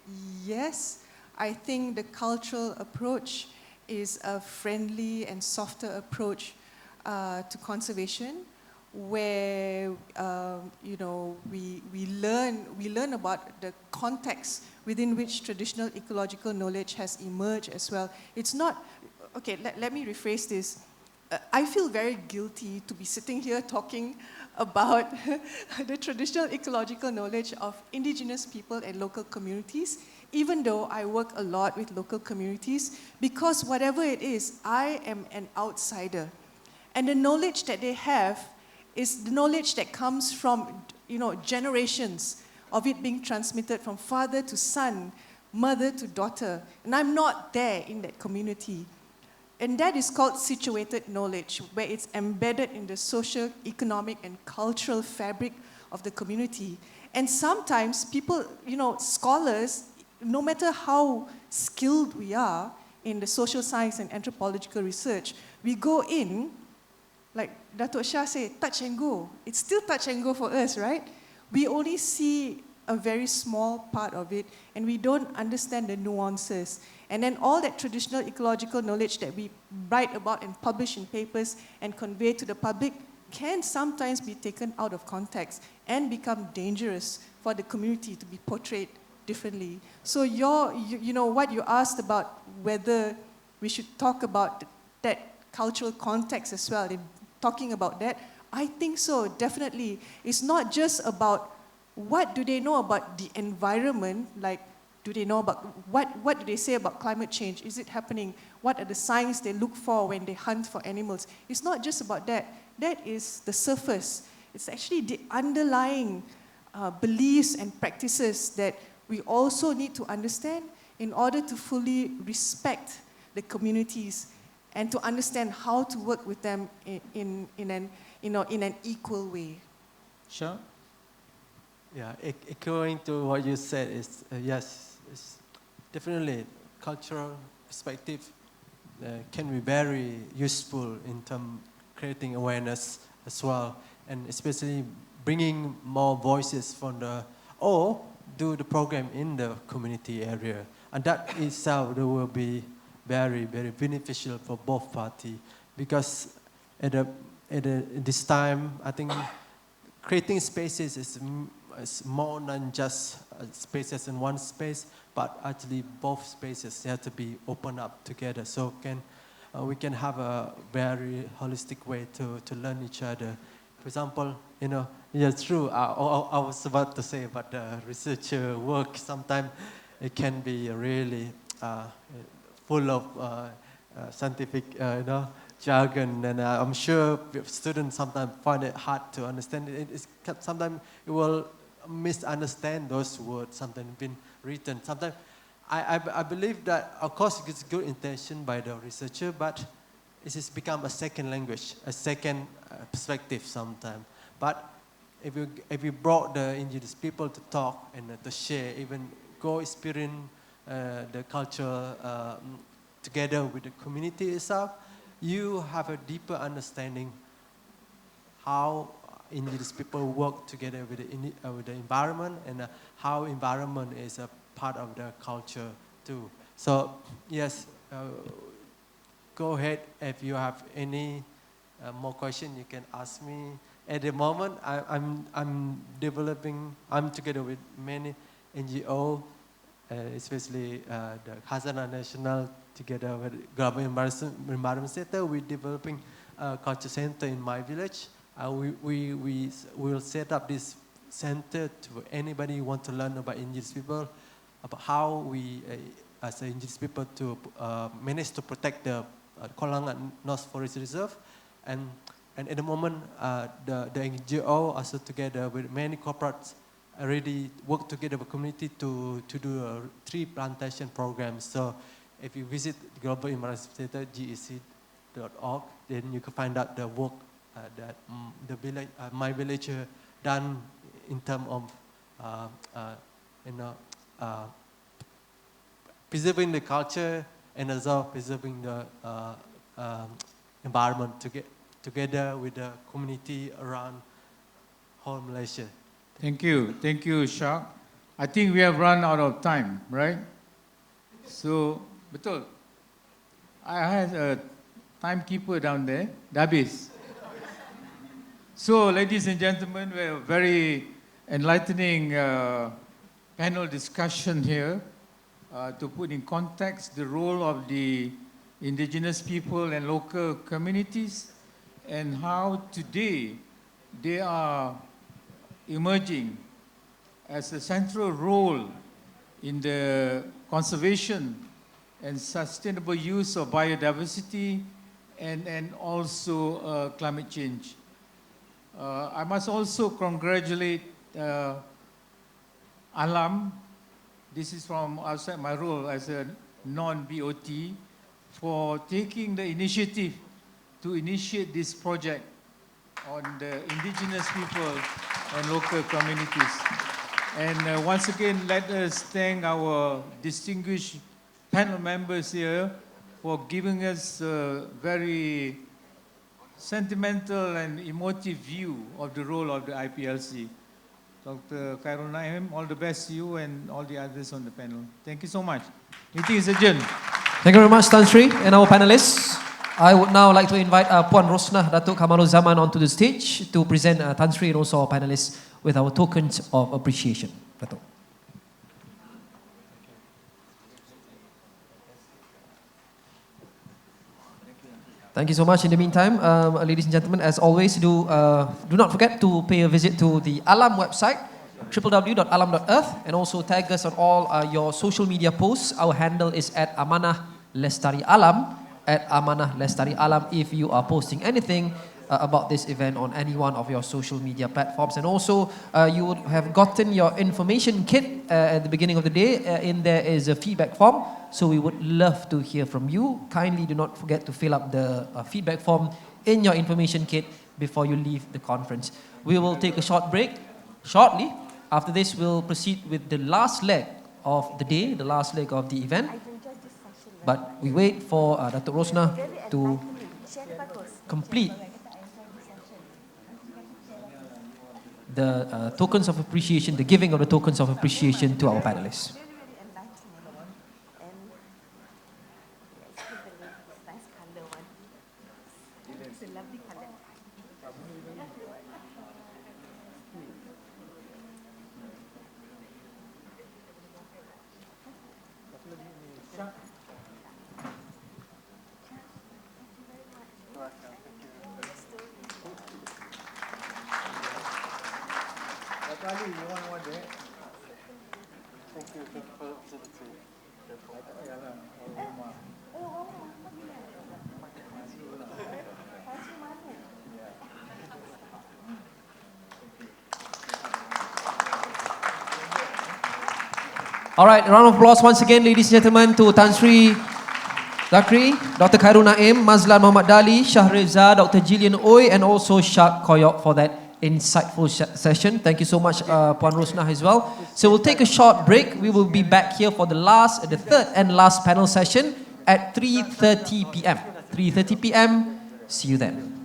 yes. I think the cultural approach is a friendly and softer approach to conservation, where we learn about the context within which traditional ecological knowledge has emerged as well. It's not, okay, let me rephrase this. I feel very guilty to be sitting here talking about the traditional ecological knowledge of Indigenous people and local communities, even though I work a lot with local communities, because whatever it is, I am an outsider. And the knowledge that they have is the knowledge that comes from, generations of it being transmitted from father to son, mother to daughter. And I'm not there in that community. And that is called situated knowledge, where it's embedded in the social, economic, and cultural fabric of the community. And sometimes people, scholars, no matter how skilled we are in the social science and anthropological research, we go in, like Dato Shah said, touch and go. It's still touch and go for us, right? We only see a very small part of it, and we don't understand the nuances. And then all that traditional ecological knowledge that we write about and publish in papers and convey to the public can sometimes be taken out of context and become dangerous for the community to be portrayed differently. So what you asked about whether we should talk about that cultural context as well, in talking about that, I think so, definitely. It's not just about what do they know about the environment, like do they know about, what do they say about climate change? Is it happening? What are the signs they look for when they hunt for animals? It's not just about that. That is the surface. It's actually the underlying beliefs and practices that we also need to understand in order to fully respect the communities and to understand how to work with them in an equal way. Shah? Yeah, echoing to what you said is yes, it's definitely cultural perspective can be very useful in terms creating awareness as well, and especially bringing more voices from or do the program in the community area, and that itself will be very, very beneficial for both parties, because at this time, I think creating spaces is more than just spaces in one space, but actually both spaces have to be opened up together, so we can have a very holistic way to learn each other. For example, yeah, true. I was about to say about the researcher work. Sometimes it can be really full of scientific, jargon, and I'm sure students sometimes find it hard to understand. Sometimes it will misunderstand those words. Sometimes been written. Sometimes I believe that, of course, it's good intention by the researcher, but it has become a second language, a second perspective sometimes. But if you brought the Indigenous people to talk and to share, even go experience the culture together with the community itself, you have a deeper understanding how Indigenous people work together with the environment, and how environment is a part of the culture too. So yes, go ahead. If you have any more questions, you can ask me. At the moment, I'm together with many NGO, especially the Khazanah National, together with Global Environment Center. We're developing a culture center in my village. We will set up this center to anybody who want to learn about Indigenous people, about how we, as Indigenous people, to manage to protect the Kolangan North Forest Reserve. And at the moment, the NGO also together with many corporates already work together with community to do a tree plantation program. So if you visit the Global Environment Center, GEC.org, then you can find out the work that the village, my villager done in terms of preserving the culture and also preserving the environment together with the community around whole Malaysia. Thank you, Shah. I think we have run out of time, right? So, betul. I had a timekeeper down there, Dabis. So, ladies and gentlemen, we have a very enlightening panel discussion here to put in context the role of the indigenous people and local communities and how today they are emerging as a central role in the conservation and sustainable use of biodiversity and also climate change. I must also congratulate ALAM, this is from outside my role as a non-BOT, for taking the initiative to initiate this project on the indigenous people and local communities. And once again, let us thank our distinguished panel members here for giving us a very sentimental and emotive view of the role of the IPLC. Dr. Khairul Naim, all the best to you and all the others on the panel. Thank you so much. Meeting is adjourned. Thank you very much, Tan Sri and our panelists. I would now like to invite Puan Rosnah Datuk Kamarul Zaman onto the stage to present Tan Sri and also our panelists with our tokens of appreciation. Datuk. Thank you so much. In the meantime, ladies and gentlemen, as always, do not forget to pay a visit to the ALAM website, www.alam.earth, and also tag us on all your social media posts. Our handle is @amanah_lestari_alam, @amanah_lestari_alam, if you are posting anything about this event on any one of your social media platforms. And also, you would have gotten your information kit at the beginning of the day. In there is a feedback form. So we would love to hear from you. Kindly do not forget to fill up the feedback form in your information kit before you leave the conference. We will take a short break shortly. After this, we'll proceed with the last leg of the day, the last leg of the event. But we wait for Dato' Rosnah to complete the tokens of appreciation, the giving of the tokens of appreciation to our panelists. All right, a round of applause once again, ladies and gentlemen, to Tan Sri Zakri, Dr. Khairul Naim, Mazlan Muhammad Daly, Shah Redza, Dr. Jillian Oi, and also Shah Koyok for that insightful session. Thank you so much, Puan Rosnah, as well. So we'll take a short break. We will be back here for the third and last panel session at 3:30 p.m. 3:30 p.m. See you then.